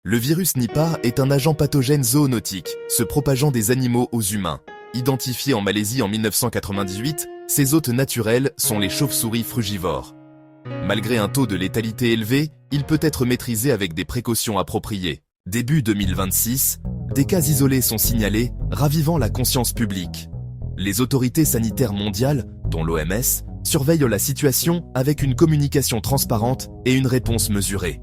Le virus Nipah est un agent pathogène zoonotique, se propageant des animaux aux humains. Identifié en Malaisie en 1998, ses hôtes naturels sont les chauves-souris frugivores. Malgré un taux de létalité élevé, il peut être maîtrisé avec des précautions appropriées. Début 2026, des cas isolés sont signalés, ravivant la conscience publique. Les autorités sanitaires mondiales, dont l'OMS, surveillent la situation avec une communication transparente et une réponse mesurée.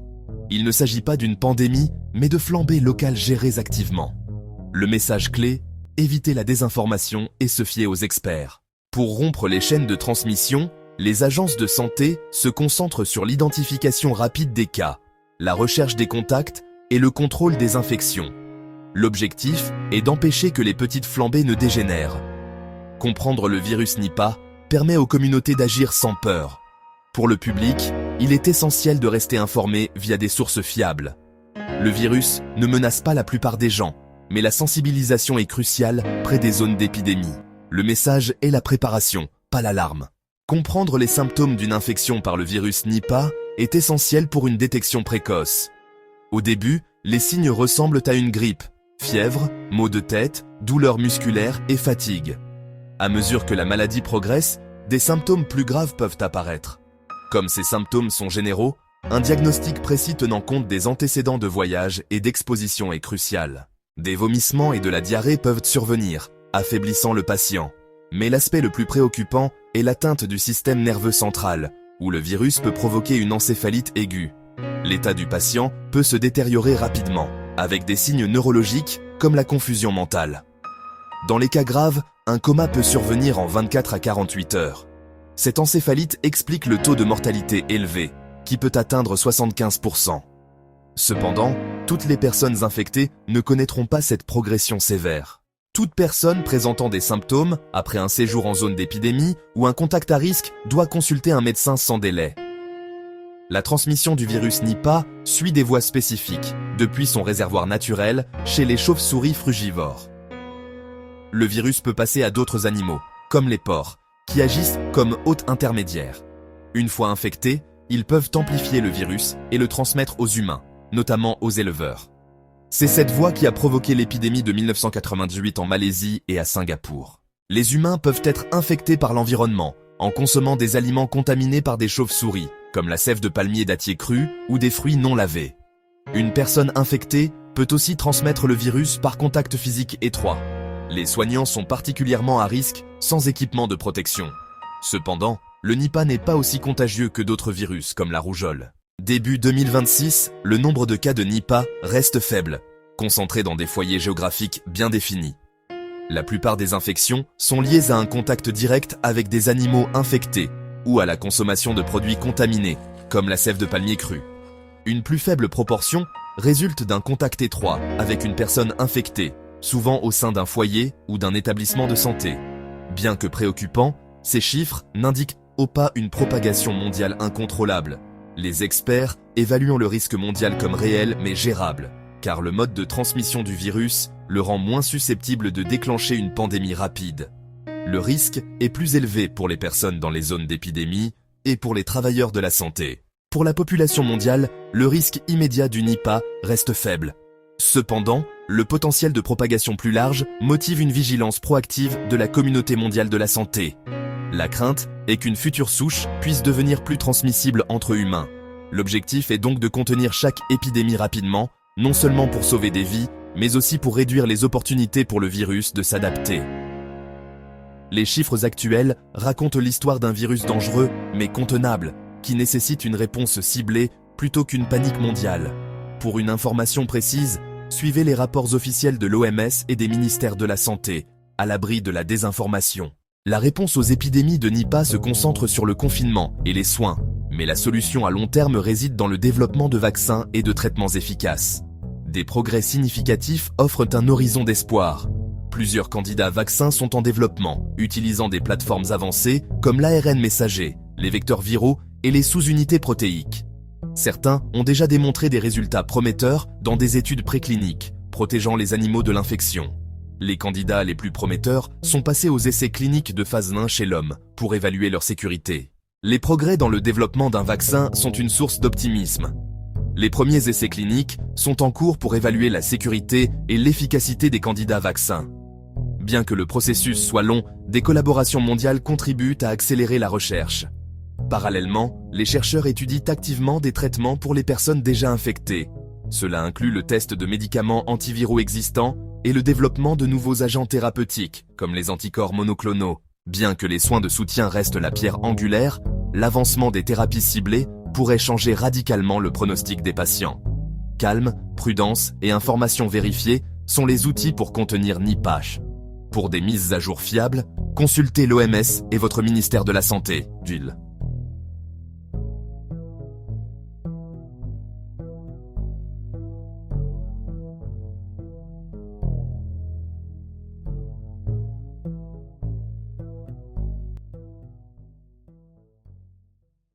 Il ne s'agit pas d'une pandémie, mais de flambées locales gérées activement. Le message clé, éviter la désinformation et se fier aux experts. Pour rompre les chaînes de transmission, les agences de santé se concentrent sur l'identification rapide des cas, la recherche des contacts et le contrôle des infections. L'objectif est d'empêcher que les petites flambées ne dégénèrent. Comprendre le virus Nipah permet aux communautés d'agir sans peur. Pour le public, il est essentiel de rester informé via des sources fiables. Le virus ne menace pas la plupart des gens, mais la sensibilisation est cruciale près des zones d'épidémie. Le message est la préparation, pas l'alarme. Comprendre les symptômes d'une infection par le virus Nipah est essentiel pour une détection précoce. Au début, les signes ressemblent à une grippe, fièvre, maux de tête, douleurs musculaires et fatigue. À mesure que la maladie progresse, des symptômes plus graves peuvent apparaître. Comme ces symptômes sont généraux, un diagnostic précis tenant compte des antécédents de voyage et d'exposition est crucial. Des vomissements et de la diarrhée peuvent survenir, affaiblissant le patient. Mais l'aspect le plus préoccupant est l'atteinte du système nerveux central, où le virus peut provoquer une encéphalite aiguë. L'état du patient peut se détériorer rapidement, avec des signes neurologiques comme la confusion mentale. Dans les cas graves, un coma peut survenir en 24 à 48 heures. Cette encéphalite explique le taux de mortalité élevé, qui peut atteindre 75%. Cependant, toutes les personnes infectées ne connaîtront pas cette progression sévère. Toute personne présentant des symptômes, après un séjour en zone d'épidémie ou un contact à risque, doit consulter un médecin sans délai. La transmission du virus Nipah suit des voies spécifiques, depuis son réservoir naturel, chez les chauves-souris frugivores. Le virus peut passer à d'autres animaux, comme les porcs, qui agissent comme hôtes intermédiaires. Une fois infectés, ils peuvent amplifier le virus et le transmettre aux humains, notamment aux éleveurs. C'est cette voie qui a provoqué l'épidémie de 1998 en Malaisie et à Singapour. Les humains peuvent être infectés par l'environnement, en consommant des aliments contaminés par des chauves-souris, comme la sève de palmier dattier cru ou des fruits non lavés. Une personne infectée peut aussi transmettre le virus par contact physique étroit. Les soignants sont particulièrement à risque sans équipement de protection. Cependant, le Nipah n'est pas aussi contagieux que d'autres virus comme la rougeole. Début 2026, le nombre de cas de Nipah reste faible, concentré dans des foyers géographiques bien définis. La plupart des infections sont liées à un contact direct avec des animaux infectés ou à la consommation de produits contaminés, comme la sève de palmier crue. Une plus faible proportion résulte d'un contact étroit avec une personne infectée, souvent au sein d'un foyer ou d'un établissement de santé. Bien que préoccupants, ces chiffres n'indiquent pas une propagation mondiale incontrôlable. Les experts évaluent le risque mondial comme réel mais gérable, car le mode de transmission du virus le rend moins susceptible de déclencher une pandémie rapide. Le risque est plus élevé pour les personnes dans les zones d'épidémie et pour les travailleurs de la santé. Pour la population mondiale, le risque immédiat du Nipah reste faible. Cependant, le potentiel de propagation plus large motive une vigilance proactive de la communauté mondiale de la santé. La crainte est qu'une future souche puisse devenir plus transmissible entre humains. L'objectif est donc de contenir chaque épidémie rapidement, non seulement pour sauver des vies, mais aussi pour réduire les opportunités pour le virus de s'adapter. Les chiffres actuels racontent l'histoire d'un virus dangereux, mais contenable, qui nécessite une réponse ciblée plutôt qu'une panique mondiale. Pour une information précise, suivez les rapports officiels de l'OMS et des ministères de la Santé, à l'abri de la désinformation. La réponse aux épidémies de Nipah se concentre sur le confinement et les soins, mais la solution à long terme réside dans le développement de vaccins et de traitements efficaces. Des progrès significatifs offrent un horizon d'espoir. Plusieurs candidats vaccins sont en développement, utilisant des plateformes avancées comme l'ARN messager, les vecteurs viraux et les sous-unités protéiques. Certains ont déjà démontré des résultats prometteurs dans des études précliniques, protégeant les animaux de l'infection. Les candidats les plus prometteurs sont passés aux essais cliniques de phase 1 chez l'homme pour évaluer leur sécurité. Les progrès dans le développement d'un vaccin sont une source d'optimisme. Les premiers essais cliniques sont en cours pour évaluer la sécurité et l'efficacité des candidats vaccins. Bien que le processus soit long, des collaborations mondiales contribuent à accélérer la recherche. Parallèlement, les chercheurs étudient activement des traitements pour les personnes déjà infectées. Cela inclut le test de médicaments antiviraux existants et le développement de nouveaux agents thérapeutiques, comme les anticorps monoclonaux. Bien que les soins de soutien restent la pierre angulaire, l'avancement des thérapies ciblées pourrait changer radicalement le pronostic des patients. Calme, prudence et informations vérifiées sont les outils pour contenir Nipah. Pour des mises à jour fiables, consultez l'OMS et votre ministère de la Santé, Gilles.